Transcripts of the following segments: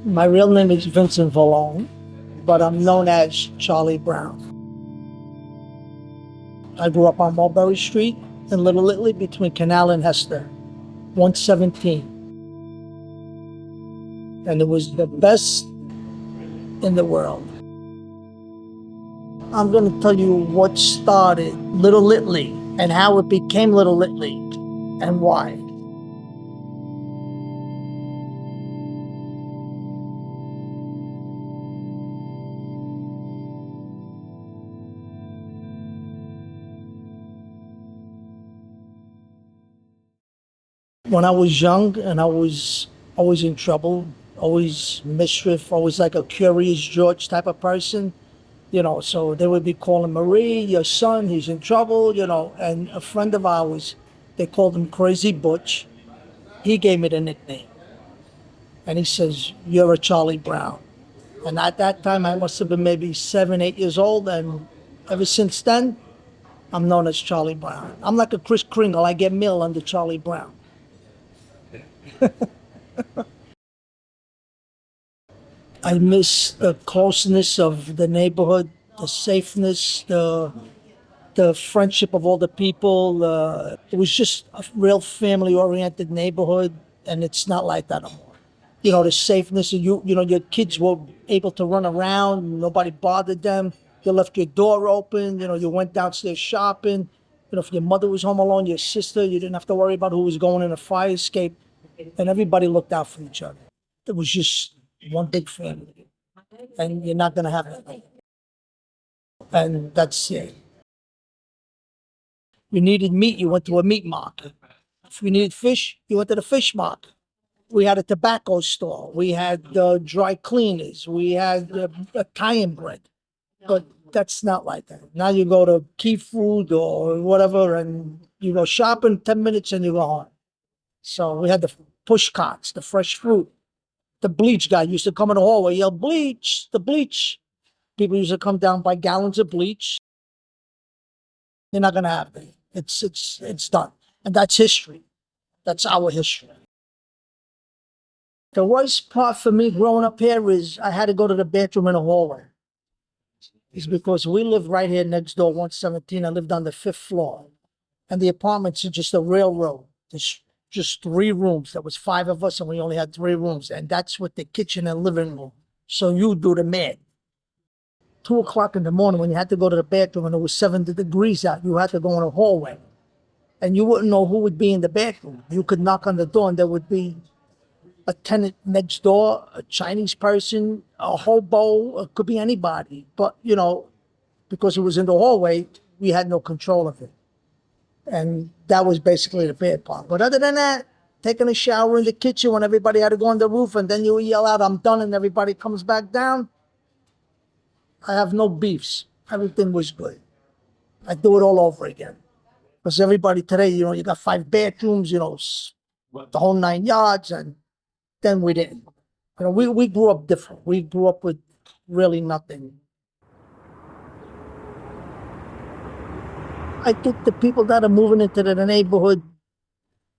My real name is Vincent Vallone, but I'm known as Charlie Brown. I grew up on Mulberry Street in Little Italy between Canal and Hester, 117. And it was the best in the world. I'm going to tell you what started Little Italy and how it became Little Italy and why. When I was young and I was always in trouble, always mischief, always like a curious George type of person, so they would be calling Marie, your son, he's in trouble, and a friend of ours, they called him Crazy Butch. He gave me the nickname. And he says, you're a Charlie Brown. And at that time, I must have been maybe 7, 8 years old. And ever since then, I'm known as Charlie Brown. I'm like a Kris Kringle. I get mail under Charlie Brown. I miss the closeness of the neighborhood, the safeness, the friendship of all the people. It was just a real family-oriented neighborhood, and it's not like that anymore. The safeness of your kids were able to run around. Nobody bothered them. You left your door open. You went downstairs shopping. If your mother was home alone, your sister, you didn't have to worry about who was going in a fire escape. And everybody looked out for each other. It was just one big family. And you're not going to have it. And that's it. You needed meat, you went to a meat market. If you needed fish, you went to the fish market. We had a tobacco store. We had dry cleaners. We had Italian bread. But that's not like that. Now you go to Key Food or whatever, and you go shopping 10 minutes and you go home. So we had the push carts, the fresh fruit. The bleach guy used to come in the hallway, yell, bleach, the bleach. People used to come down by gallons of bleach. They're not going to have it. It's done. And that's history. That's our history. The worst part for me growing up here is I had to go to the bathroom in the hallway. It's because we lived right here next door, 117. I lived on the 5th floor. And the apartments are just a railroad. There's just 3 rooms. There was 5 of us and we only had 3 rooms. And that's with the kitchen and living room. So you do the math. 2 o'clock in the morning when you had to go to the bathroom and it was 70 degrees out, you had to go in a hallway. And you wouldn't know who would be in the bathroom. You could knock on the door and there would be a tenant next door, a Chinese person, a hobo, it could be anybody. But, because it was in the hallway, we had no control of it. And that was basically the bad part. But other than that, taking a shower in the kitchen when everybody had to go on the roof and then you yell out, I'm done, and everybody comes back down, I have no beefs. Everything was good. I do it all over again. Because everybody today, you got 5 bathrooms, the whole 9 yards, and then we didn't. We grew up different. We grew up with really nothing. I think the people that are moving into the neighborhood,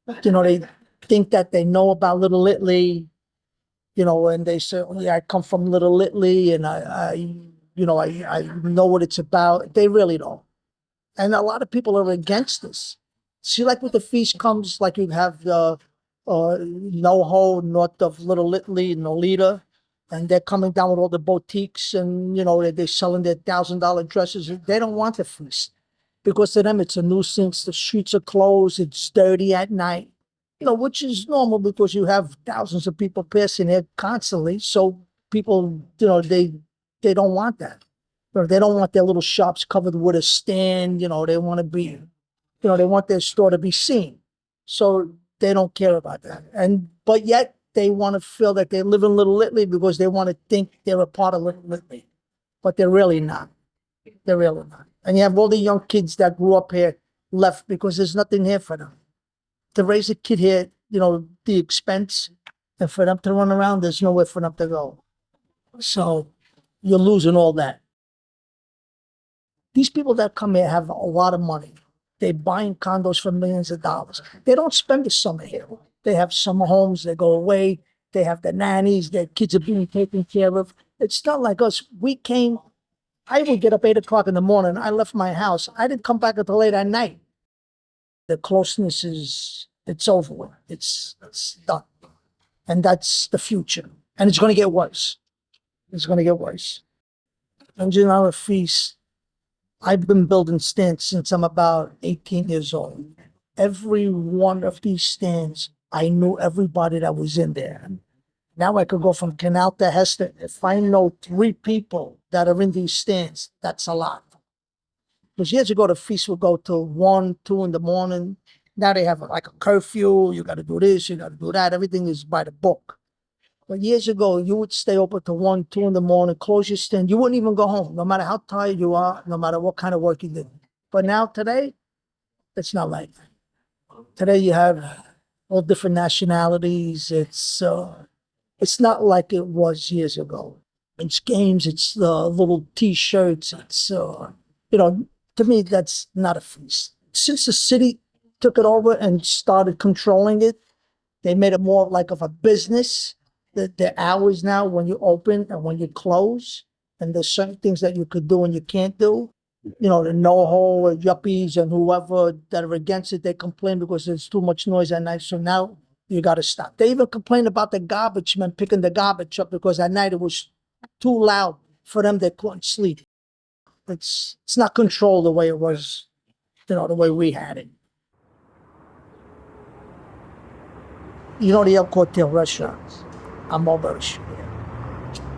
they think that they know about Little Italy, and they say, oh, yeah, I come from Little Italy and I know what it's about. They really don't. And a lot of people are against this. See, like with the feast comes, like you have the NoHo, north of Little Italy, Nolita, and they're coming down with all the boutiques and, they're selling their $1,000 dresses. They don't want the feast because to them it's a nuisance. The streets are closed. It's dirty at night, which is normal because you have thousands of people passing there constantly. So people, they don't want that. They don't want their little shops covered with a stand. They want to be, they want their store to be seen. So they don't care about that. But yet they want to feel that they live in Little Italy because they want to think they're a part of Little Italy. But they're really not. They're really not. And you have all the young kids that grew up here left because there's nothing here for them. To raise a kid here, the expense, and for them to run around, there's nowhere for them to go. So you're losing all that. These people that come here have a lot of money. They're buying condos for millions of dollars. They don't spend the summer here. They have summer homes. They go away. They have the nannies, their kids are being taken care of. It's not like us. We came, I would get up 8 o'clock in the morning. I left my house. I didn't come back until late at night. The closeness is, it's over with. It's done. And that's the future. And it's going to get worse. It's going to get worse. $100 feast. I've been building stands since I'm about 18 years old. Every one of these stands, I knew everybody that was in there. Now I could go from Canal to Hester. If I know 3 people that are in these stands, that's a lot. Because years ago, the feast would go till 1, 2 in the morning. Now they have like a curfew. You got to do this, you got to do that. Everything is by the book. But years ago, you would stay open till 1, 2 in the morning, close your stand. You wouldn't even go home, no matter how tired you are, no matter what kind of work you did. But now today, it's not like that. Today you have all different nationalities. It's not like it was years ago. It's games, it's little T-shirts. To me, that's not a feast. Since the city took it over and started controlling it, they made it more like of a business. The hours now when you open and when you close, and there's certain things that you could do and you can't do. The NoHo, yuppies, and whoever that are against it, they complain because there's too much noise at night. So now you got to stop. They even complain about the garbage men picking the garbage up because at night it was too loud for them. They couldn't sleep. It's not controlled the way it was, the way we had it. The El Cortel restaurants. I'm over Street.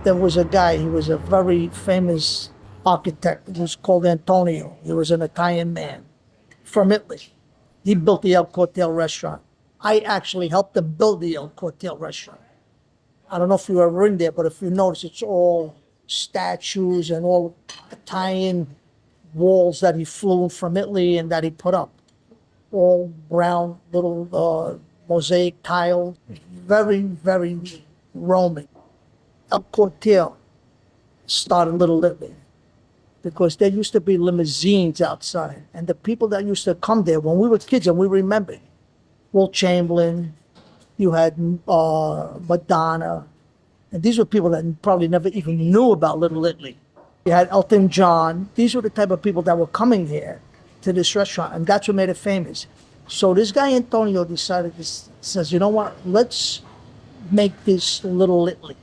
There was a guy, he was a very famous architect. He was called Antonio. He was an Italian man from Italy. He built the El Cortel restaurant. I actually helped him build the El Cortel restaurant. I don't know if you were ever in there, but if you notice, it's all statues and all Italian walls that he flew from Italy and that he put up. All brown little mosaic tile. Very, very Roman. El Cortel started Little Italy because there used to be limousines outside, and the people that used to come there when we were kids, and we remember Will Chamberlain, you had Madonna, and these were people that probably never even knew about Little Italy. You had Elton John. These were the type of people that were coming here to this restaurant, and that's what made it famous. So this guy Antonio decided, says, you know what, let's make this Little Italy.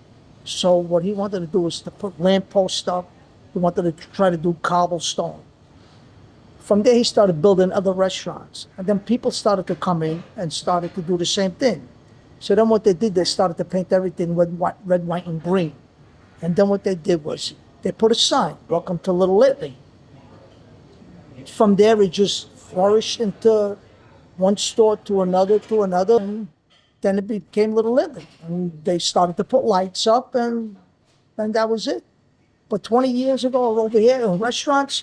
So what he wanted to do was to put lampposts up. He wanted to try to do cobblestone. From there, he started building other restaurants. And then people started to come in and started to do the same thing. So then what they did, they started to paint everything with red, white, and green. And then what they did was they put a sign, welcome to Little Italy. From there, it just flourished into one store to another, and then it became Little Italy. And they started to put lights up, and that was it. But 20 years ago, over here in restaurants,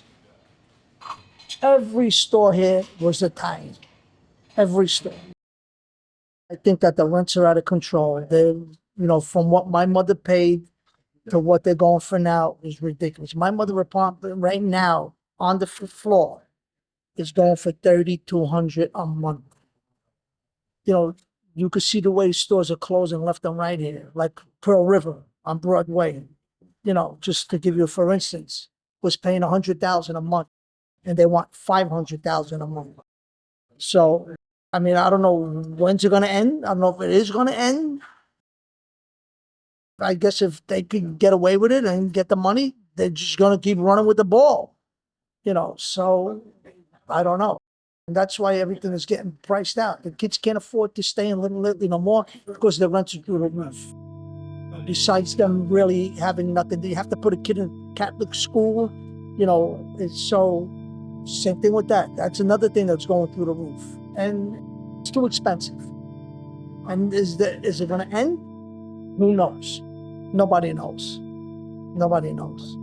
every store here was Italian. Every store. I think that the rents are out of control. From what my mother paid to what they're going for now is ridiculous. My mother apartment right now on the 5th floor is going for $3,200 a month. You could see the way stores are closing left and right here, like Pearl River on Broadway. Just to give you, for instance, was paying $100,000 a month, and they want $500,000 a month. So, I don't know when's it going to end. I don't know if it is going to end. I guess if they can get away with it and get the money, they're just going to keep running with the ball. So I don't know. And that's why everything is getting priced out. The kids can't afford to stay in Little Italy no more because the rents are through the roof. Besides them really having nothing, you have to put a kid in Catholic school. It's so, same thing with that. That's another thing that's going through the roof. And it's too expensive. And is it going to end? Who knows? Nobody knows. Nobody knows.